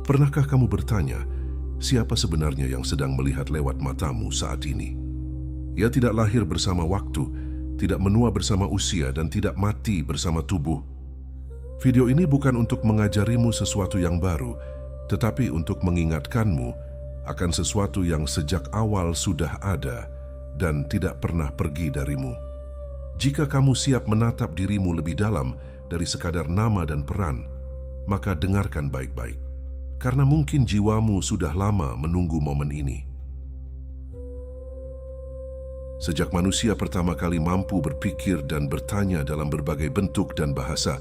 Pernahkah kamu bertanya, siapa sebenarnya yang sedang melihat lewat matamu saat ini? Ia tidak lahir bersama waktu, tidak menua bersama usia, dan tidak mati bersama tubuh. Video ini bukan untuk mengajarimu sesuatu yang baru, tetapi untuk mengingatkanmu akan sesuatu yang sejak awal sudah ada dan tidak pernah pergi darimu. Jika kamu siap menatap dirimu lebih dalam dari sekadar nama dan peran, maka dengarkan baik-baik, karena mungkin jiwamu sudah lama menunggu momen ini. Sejak manusia pertama kali mampu berpikir dan bertanya dalam berbagai bentuk dan bahasa,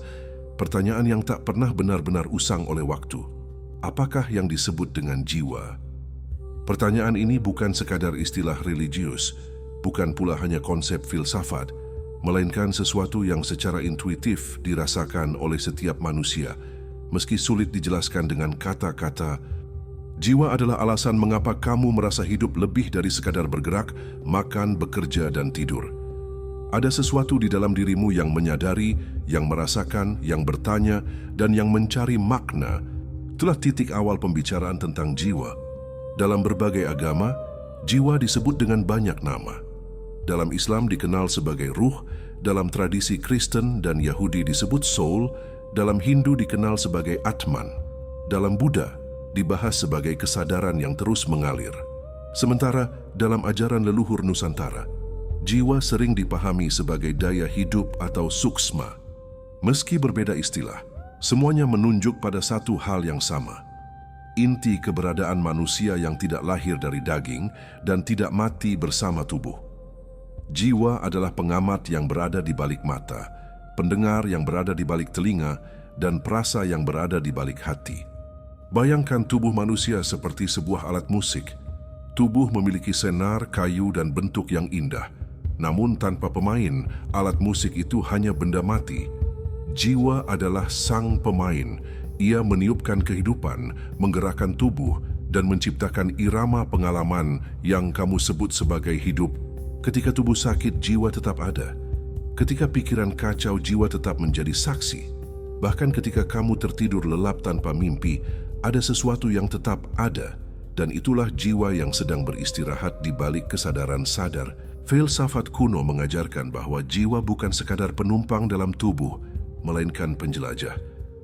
pertanyaan yang tak pernah benar-benar usang oleh waktu, apakah yang disebut dengan jiwa? Pertanyaan ini bukan sekadar istilah religius, bukan pula hanya konsep filsafat, melainkan sesuatu yang secara intuitif dirasakan oleh setiap manusia, meski sulit dijelaskan dengan kata-kata. Jiwa adalah alasan mengapa kamu merasa hidup lebih dari sekadar bergerak, makan, bekerja, dan tidur. Ada sesuatu di dalam dirimu yang menyadari, yang merasakan, yang bertanya, dan yang mencari makna. Itulah titik awal pembicaraan tentang jiwa. Dalam berbagai agama, jiwa disebut dengan banyak nama. Dalam Islam dikenal sebagai ruh, dalam tradisi Kristen dan Yahudi disebut soul, dalam Hindu dikenal sebagai Atman, dalam Buddha dibahas sebagai kesadaran yang terus mengalir. Sementara dalam ajaran leluhur Nusantara, jiwa sering dipahami sebagai daya hidup atau suksma. Meski berbeda istilah, semuanya menunjuk pada satu hal yang sama. Inti keberadaan manusia yang tidak lahir dari daging dan tidak mati bersama tubuh. Jiwa adalah pengamat yang berada di balik mata, pendengar yang berada di balik telinga, dan perasa yang berada di balik hati. Bayangkan tubuh manusia seperti sebuah alat musik. Tubuh memiliki senar, kayu, dan bentuk yang indah. Namun tanpa pemain, alat musik itu hanya benda mati. Jiwa adalah sang pemain. Ia meniupkan kehidupan, menggerakkan tubuh, dan menciptakan irama pengalaman yang kamu sebut sebagai hidup. Ketika tubuh sakit, jiwa tetap ada. Ketika pikiran kacau, jiwa tetap menjadi saksi. Bahkan ketika kamu tertidur lelap tanpa mimpi, ada sesuatu yang tetap ada, dan itulah jiwa yang sedang beristirahat di balik kesadaran sadar. Filsafat kuno mengajarkan bahwa jiwa bukan sekadar penumpang dalam tubuh, melainkan penjelajah.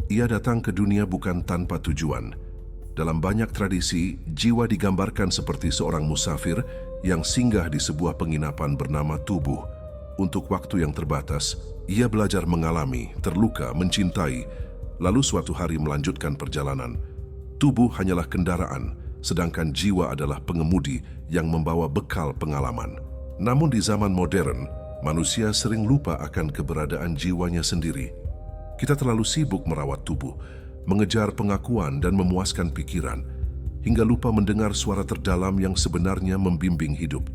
Ia datang ke dunia bukan tanpa tujuan. Dalam banyak tradisi, jiwa digambarkan seperti seorang musafir yang singgah di sebuah penginapan bernama tubuh. Untuk waktu yang terbatas, ia belajar mengalami, terluka, mencintai, lalu suatu hari melanjutkan perjalanan. Tubuh hanyalah kendaraan, sedangkan jiwa adalah pengemudi yang membawa bekal pengalaman. Namun di zaman modern, manusia sering lupa akan keberadaan jiwanya sendiri. Kita terlalu sibuk merawat tubuh, mengejar pengakuan dan memuaskan pikiran, hingga lupa mendengar suara terdalam yang sebenarnya membimbing hidup.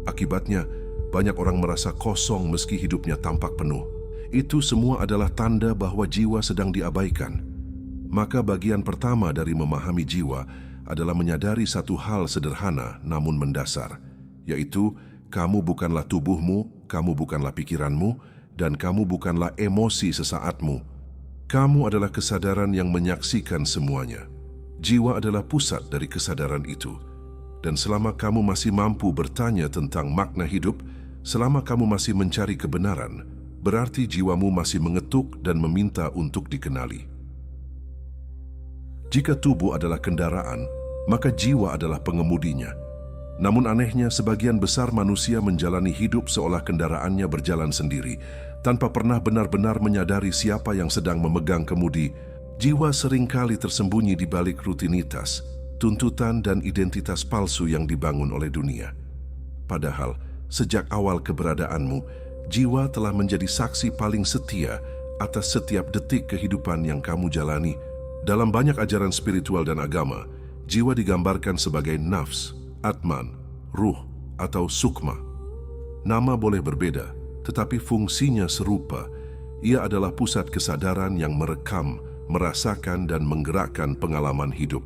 Akibatnya, banyak orang merasa kosong meski hidupnya tampak penuh. Itu semua adalah tanda bahwa jiwa sedang diabaikan. Maka bagian pertama dari memahami jiwa adalah menyadari satu hal sederhana namun mendasar, yaitu kamu bukanlah tubuhmu, kamu bukanlah pikiranmu, dan kamu bukanlah emosi sesaatmu. Kamu adalah kesadaran yang menyaksikan semuanya. Jiwa adalah pusat dari kesadaran itu. Dan selama kamu masih mampu bertanya tentang makna hidup, selama kamu masih mencari kebenaran, berarti jiwamu masih mengetuk dan meminta untuk dikenali. Jika tubuh adalah kendaraan, maka jiwa adalah pengemudinya. Namun anehnya, sebagian besar manusia menjalani hidup seolah kendaraannya berjalan sendiri, tanpa pernah benar-benar menyadari siapa yang sedang memegang kemudi. Jiwa seringkali tersembunyi di balik rutinitas, tuntutan dan identitas palsu yang dibangun oleh dunia. Padahal, sejak awal keberadaanmu, jiwa telah menjadi saksi paling setia atas setiap detik kehidupan yang kamu jalani. Dalam banyak ajaran spiritual dan agama, jiwa digambarkan sebagai nafs, atman, ruh, atau sukma. Nama boleh berbeda, tetapi fungsinya serupa. Ia adalah pusat kesadaran yang merekam, merasakan, dan menggerakkan pengalaman hidup.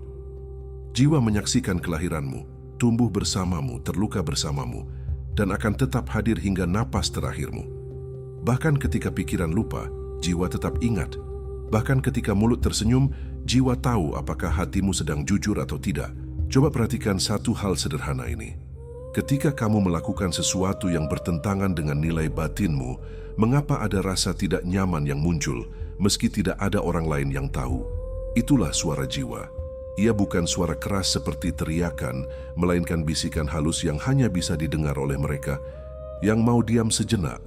Jiwa menyaksikan kelahiranmu, tumbuh bersamamu, terluka bersamamu, dan akan tetap hadir hingga napas terakhirmu. Bahkan ketika pikiran lupa, jiwa tetap ingat. Bahkan ketika mulut tersenyum, jiwa tahu apakah hatimu sedang jujur atau tidak. Coba perhatikan satu hal sederhana ini. Ketika kamu melakukan sesuatu yang bertentangan dengan nilai batinmu, mengapa ada rasa tidak nyaman yang muncul meski tidak ada orang lain yang tahu? Itulah suara jiwa. Ia bukan suara keras seperti teriakan, melainkan bisikan halus yang hanya bisa didengar oleh mereka yang mau diam sejenak.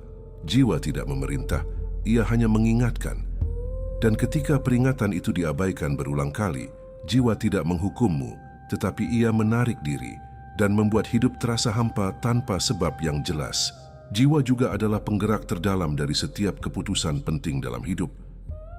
Jiwa tidak memerintah, ia hanya mengingatkan. Dan ketika peringatan itu diabaikan berulang kali, jiwa tidak menghukummu, tetapi ia menarik diri dan membuat hidup terasa hampa tanpa sebab yang jelas. Jiwa juga adalah penggerak terdalam dari setiap keputusan penting dalam hidup.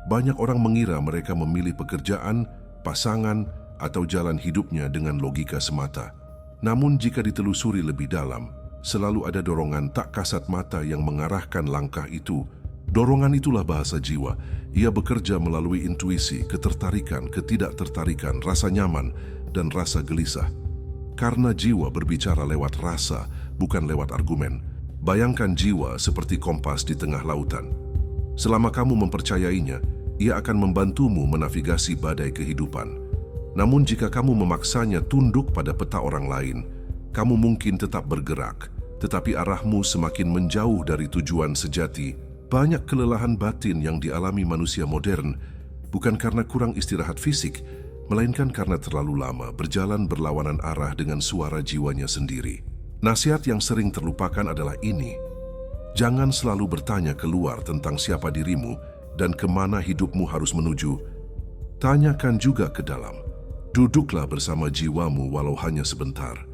Banyak orang mengira mereka memilih pekerjaan, pasangan, atau jalan hidupnya dengan logika semata. Namun jika ditelusuri lebih dalam, selalu ada dorongan tak kasat mata yang mengarahkan langkah itu. Dorongan itulah bahasa jiwa. Ia bekerja melalui intuisi, ketertarikan, ketidaktertarikan, rasa nyaman, dan rasa gelisah. Karena jiwa berbicara lewat rasa, bukan lewat argumen. Bayangkan jiwa seperti kompas di tengah lautan. Selama kamu mempercayainya, ia akan membantumu menavigasi badai kehidupan. Namun jika kamu memaksanya tunduk pada peta orang lain, kamu mungkin tetap bergerak, tetapi arahmu semakin menjauh dari tujuan sejati. Banyak kelelahan batin yang dialami manusia modern bukan karena kurang istirahat fisik, melainkan karena terlalu lama berjalan berlawanan arah dengan suara jiwanya sendiri. Nasihat yang sering terlupakan adalah ini: jangan selalu bertanya keluar tentang siapa dirimu dan kemana hidupmu harus menuju. Tanyakan juga ke dalam. Duduklah bersama jiwamu walau hanya sebentar.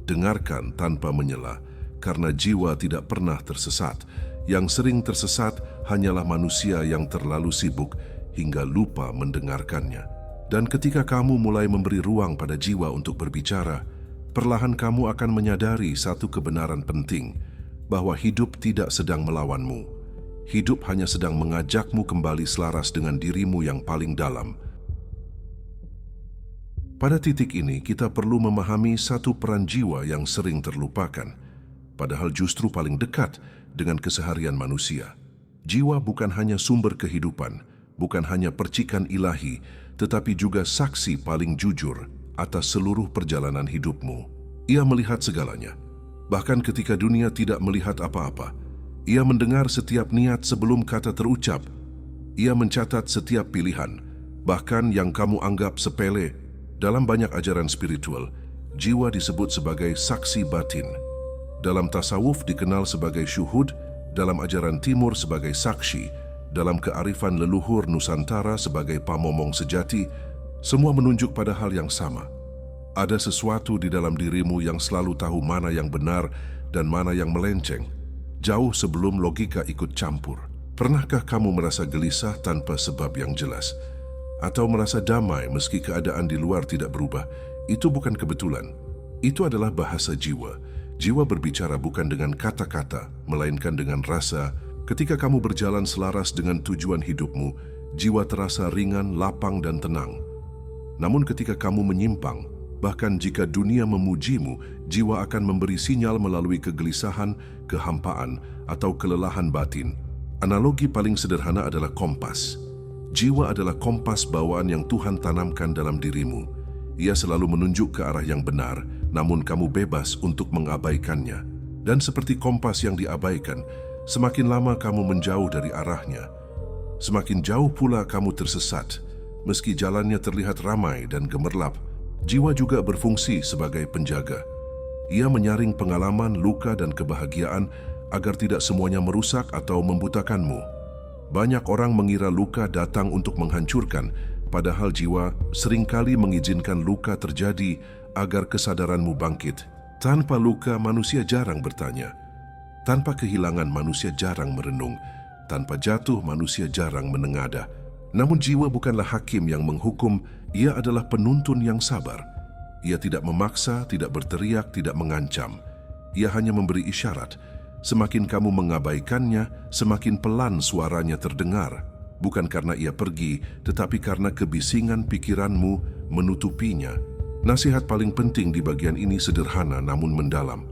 Dengarkan tanpa menyela, karena jiwa tidak pernah tersesat. Yang sering tersesat hanyalah manusia yang terlalu sibuk hingga lupa mendengarkannya. Dan ketika kamu mulai memberi ruang pada jiwa untuk berbicara, perlahan kamu akan menyadari satu kebenaran penting, bahwa hidup tidak sedang melawanmu. Hidup hanya sedang mengajakmu kembali selaras dengan dirimu yang paling dalam. Pada titik ini, kita perlu memahami satu peran jiwa yang sering terlupakan, padahal justru paling dekat dengan keseharian manusia. Jiwa bukan hanya sumber kehidupan, bukan hanya percikan ilahi, tetapi juga saksi paling jujur atas seluruh perjalanan hidupmu. Ia melihat segalanya, bahkan ketika dunia tidak melihat apa-apa. Ia mendengar setiap niat sebelum kata terucap. Ia mencatat setiap pilihan, bahkan yang kamu anggap sepele. Dalam banyak ajaran spiritual, jiwa disebut sebagai saksi batin. Dalam tasawuf dikenal sebagai syuhud, dalam ajaran timur sebagai saksi, dalam kearifan leluhur Nusantara sebagai pamomong sejati. Semua menunjuk pada hal yang sama. Ada sesuatu di dalam dirimu yang selalu tahu mana yang benar dan mana yang melenceng, jauh sebelum logika ikut campur. Pernahkah kamu merasa gelisah tanpa sebab yang jelas? Atau merasa damai meski keadaan di luar tidak berubah? Itu bukan kebetulan. Itu adalah bahasa jiwa. Jiwa berbicara bukan dengan kata-kata, melainkan dengan rasa. Ketika kamu berjalan selaras dengan tujuan hidupmu, jiwa terasa ringan, lapang, dan tenang. Namun ketika kamu menyimpang, bahkan jika dunia memujimu, jiwa akan memberi sinyal melalui kegelisahan, kehampaan, atau kelelahan batin. Analogi paling sederhana adalah kompas. Jiwa adalah kompas bawaan yang Tuhan tanamkan dalam dirimu. Ia selalu menunjuk ke arah yang benar, namun kamu bebas untuk mengabaikannya. Dan seperti kompas yang diabaikan, semakin lama kamu menjauh dari arahnya, semakin jauh pula kamu tersesat. Meski jalannya terlihat ramai dan gemerlap, jiwa juga berfungsi sebagai penjaga. Ia menyaring pengalaman, luka, dan kebahagiaan agar tidak semuanya merusak atau membutakanmu. Banyak orang mengira luka datang untuk menghancurkan, padahal jiwa seringkali mengizinkan luka terjadi agar kesadaranmu bangkit. Tanpa luka, manusia jarang bertanya. Tanpa kehilangan, manusia jarang merenung. Tanpa jatuh, manusia jarang menengadah. Namun jiwa bukanlah hakim yang menghukum, ia adalah penuntun yang sabar. Ia tidak memaksa, tidak berteriak, tidak mengancam. Ia hanya memberi isyarat. Semakin kamu mengabaikannya, semakin pelan suaranya terdengar. Bukan karena ia pergi, tetapi karena kebisingan pikiranmu menutupinya. Nasihat paling penting di bagian ini sederhana namun mendalam.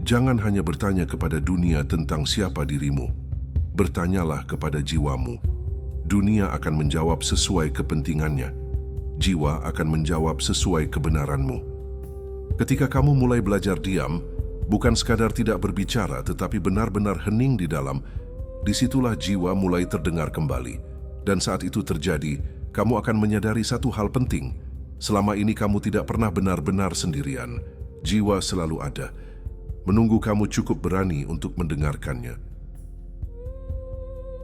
Jangan hanya bertanya kepada dunia tentang siapa dirimu. Bertanyalah kepada jiwamu. Dunia akan menjawab sesuai kepentingannya. Jiwa akan menjawab sesuai kebenaranmu. Ketika kamu mulai belajar diam, bukan sekadar tidak berbicara tetapi benar-benar hening di dalam, disitulah jiwa mulai terdengar kembali. Dan saat itu terjadi, kamu akan menyadari satu hal penting. Selama ini kamu tidak pernah benar-benar sendirian. Jiwa selalu ada, menunggu kamu cukup berani untuk mendengarkannya.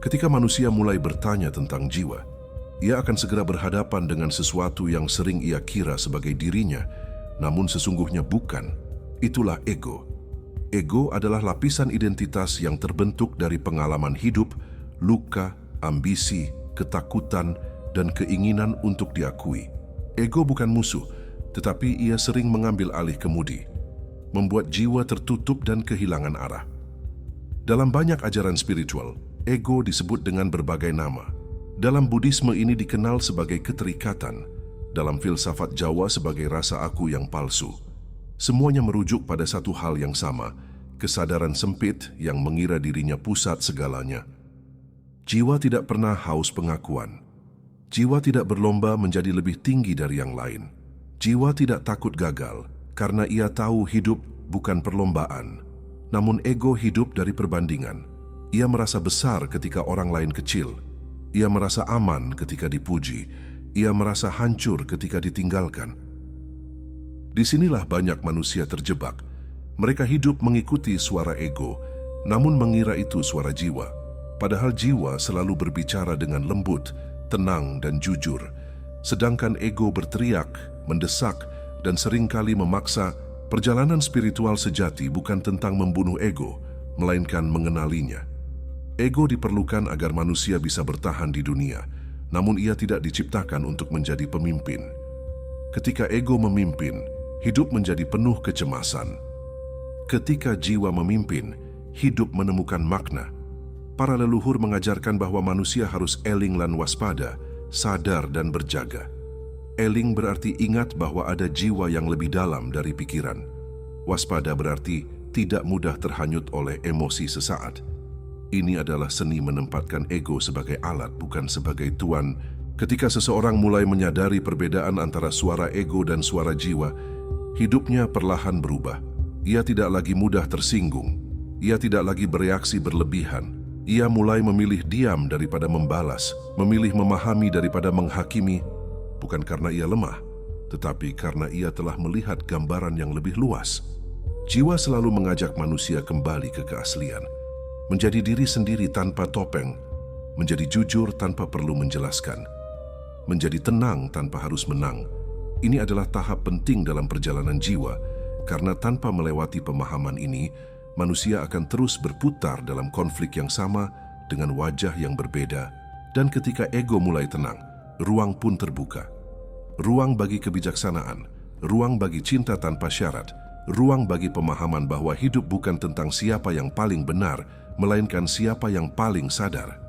Ketika manusia mulai bertanya tentang jiwa, ia akan segera berhadapan dengan sesuatu yang sering ia kira sebagai dirinya, namun sesungguhnya bukan. Itulah ego. Ego adalah lapisan identitas yang terbentuk dari pengalaman hidup, luka, ambisi, ketakutan, dan keinginan untuk diakui. Ego bukan musuh, tetapi ia sering mengambil alih kemudi, membuat jiwa tertutup dan kehilangan arah. Dalam banyak ajaran spiritual, ego disebut dengan berbagai nama. Dalam Buddhisme ini dikenal sebagai keterikatan, dalam filsafat Jawa sebagai rasa aku yang palsu. Semuanya merujuk pada satu hal yang sama, kesadaran sempit yang mengira dirinya pusat segalanya. Jiwa tidak pernah haus pengakuan. Jiwa tidak berlomba menjadi lebih tinggi dari yang lain. Jiwa tidak takut gagal, karena ia tahu hidup bukan perlombaan. Namun ego hidup dari perbandingan. Ia merasa besar ketika orang lain kecil. Ia merasa aman ketika dipuji. Ia merasa hancur ketika ditinggalkan. Disinilah banyak manusia terjebak. Mereka hidup mengikuti suara ego, namun mengira itu suara jiwa. Padahal jiwa selalu berbicara dengan lembut, tenang, dan jujur. Sedangkan ego berteriak, mendesak, dan seringkali memaksa. Perjalanan spiritual sejati bukan tentang membunuh ego, melainkan mengenalinya. Ego diperlukan agar manusia bisa bertahan di dunia, namun ia tidak diciptakan untuk menjadi pemimpin. Ketika ego memimpin, hidup menjadi penuh kecemasan. Ketika jiwa memimpin, hidup menemukan makna. Para leluhur mengajarkan bahwa manusia harus eling lan waspada, sadar dan berjaga. Eling berarti ingat bahwa ada jiwa yang lebih dalam dari pikiran. Waspada berarti tidak mudah terhanyut oleh emosi sesaat. Ini adalah seni menempatkan ego sebagai alat, bukan sebagai tuan. Ketika seseorang mulai menyadari perbedaan antara suara ego dan suara jiwa, hidupnya perlahan berubah. Ia tidak lagi mudah tersinggung. Ia tidak lagi bereaksi berlebihan. Ia mulai memilih diam daripada membalas, memilih memahami daripada menghakimi, bukan karena ia lemah, tetapi karena ia telah melihat gambaran yang lebih luas. Jiwa selalu mengajak manusia kembali ke keaslian, menjadi diri sendiri tanpa topeng, menjadi jujur tanpa perlu menjelaskan, menjadi tenang tanpa harus menang. Ini adalah tahap penting dalam perjalanan jiwa, karena tanpa melewati pemahaman ini, manusia akan terus berputar dalam konflik yang sama dengan wajah yang berbeda. Dan ketika ego mulai tenang, ruang pun terbuka. Ruang bagi kebijaksanaan, ruang bagi cinta tanpa syarat, ruang bagi pemahaman bahwa hidup bukan tentang siapa yang paling benar, melainkan siapa yang paling sadar.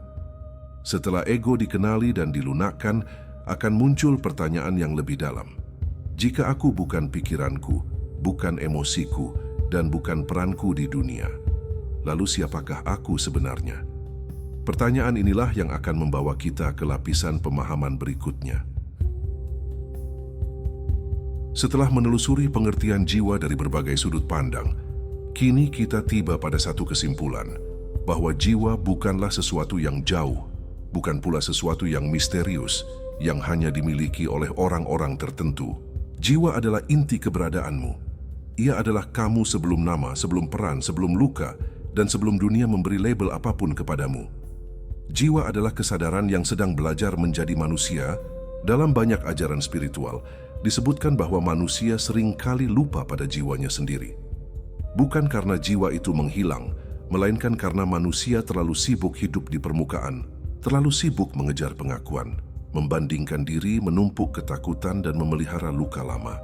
Setelah ego dikenali dan dilunakkan, akan muncul pertanyaan yang lebih dalam. Jika aku bukan pikiranku, bukan emosiku, dan bukan peranku di dunia, lalu siapakah aku sebenarnya? Pertanyaan inilah yang akan membawa kita ke lapisan pemahaman berikutnya. Setelah menelusuri pengertian jiwa dari berbagai sudut pandang, kini kita tiba pada satu kesimpulan, bahwa jiwa bukanlah sesuatu yang jauh, bukan pula sesuatu yang misterius, yang hanya dimiliki oleh orang-orang tertentu. Jiwa adalah inti keberadaanmu. Ia adalah kamu sebelum nama, sebelum peran, sebelum luka, dan sebelum dunia memberi label apapun kepadamu. Jiwa adalah kesadaran yang sedang belajar menjadi manusia. Dalam banyak ajaran spiritual, disebutkan bahwa manusia seringkali lupa pada jiwanya sendiri. Bukan karena jiwa itu menghilang, melainkan karena manusia terlalu sibuk hidup di permukaan, terlalu sibuk mengejar pengakuan, membandingkan diri, menumpuk ketakutan, dan memelihara luka lama.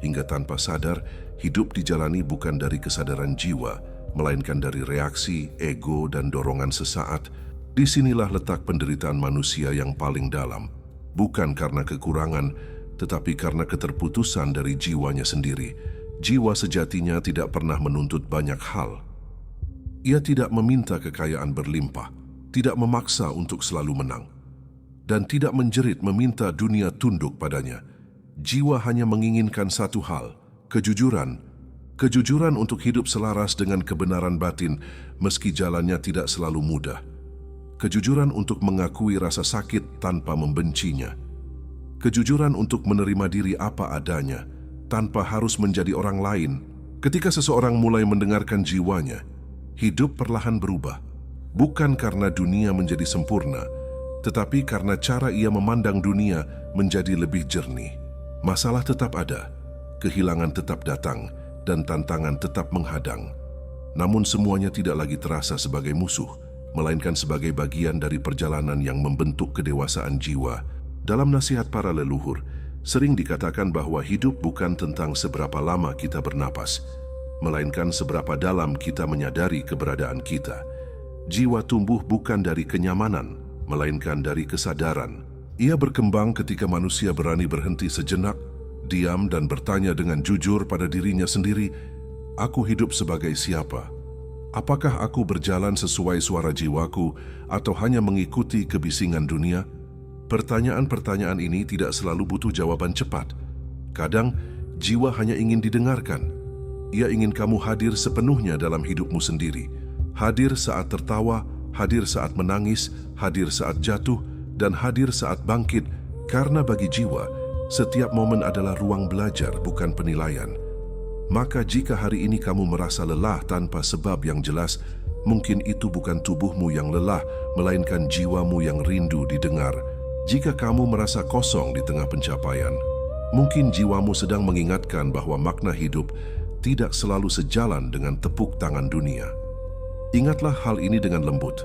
Hingga tanpa sadar, hidup dijalani bukan dari kesadaran jiwa, melainkan dari reaksi, ego, dan dorongan sesaat. Disinilah letak penderitaan manusia yang paling dalam, bukan karena kekurangan, tetapi karena keterputusan dari jiwanya sendiri. Jiwa sejatinya tidak pernah menuntut banyak hal. Ia tidak meminta kekayaan berlimpah, tidak memaksa untuk selalu menang. dan tidak menjerit meminta dunia tunduk padanya. Jiwa hanya menginginkan satu hal, kejujuran. Kejujuran untuk hidup selaras dengan kebenaran batin meski jalannya tidak selalu mudah. Kejujuran untuk mengakui rasa sakit tanpa membencinya. Kejujuran untuk menerima diri apa adanya tanpa harus menjadi orang lain. Ketika seseorang mulai mendengarkan jiwanya, hidup perlahan berubah. Bukan karena dunia menjadi sempurna, tetapi karena cara ia memandang dunia menjadi lebih jernih. Masalah tetap ada, kehilangan tetap datang, dan tantangan tetap menghadang. Namun semuanya tidak lagi terasa sebagai musuh, melainkan sebagai bagian dari perjalanan yang membentuk kedewasaan jiwa. Dalam nasihat para leluhur, sering dikatakan bahwa hidup bukan tentang seberapa lama kita bernapas, melainkan seberapa dalam kita menyadari keberadaan kita. Jiwa tumbuh bukan dari kenyamanan, melainkan dari kesadaran. Ia berkembang ketika manusia berani berhenti sejenak, diam dan bertanya dengan jujur pada dirinya sendiri, "Aku hidup sebagai siapa? Apakah aku berjalan sesuai suara jiwaku atau hanya mengikuti kebisingan dunia?" Pertanyaan-pertanyaan ini tidak selalu butuh jawaban cepat. Kadang, jiwa hanya ingin didengarkan. Ia ingin kamu hadir sepenuhnya dalam hidupmu sendiri. Hadir saat tertawa, hadir saat menangis, hadir saat jatuh, dan hadir saat bangkit, karena bagi jiwa, setiap momen adalah ruang belajar, bukan penilaian. Maka jika hari ini kamu merasa lelah tanpa sebab yang jelas, mungkin itu bukan tubuhmu yang lelah, melainkan jiwamu yang rindu didengar. Jika kamu merasa kosong di tengah pencapaian, mungkin jiwamu sedang mengingatkan bahwa makna hidup tidak selalu sejalan dengan tepuk tangan dunia. Ingatlah hal ini dengan lembut,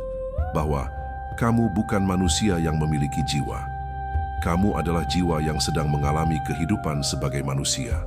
bahwa kamu bukan manusia yang memiliki jiwa. Kamu adalah jiwa yang sedang mengalami kehidupan sebagai manusia.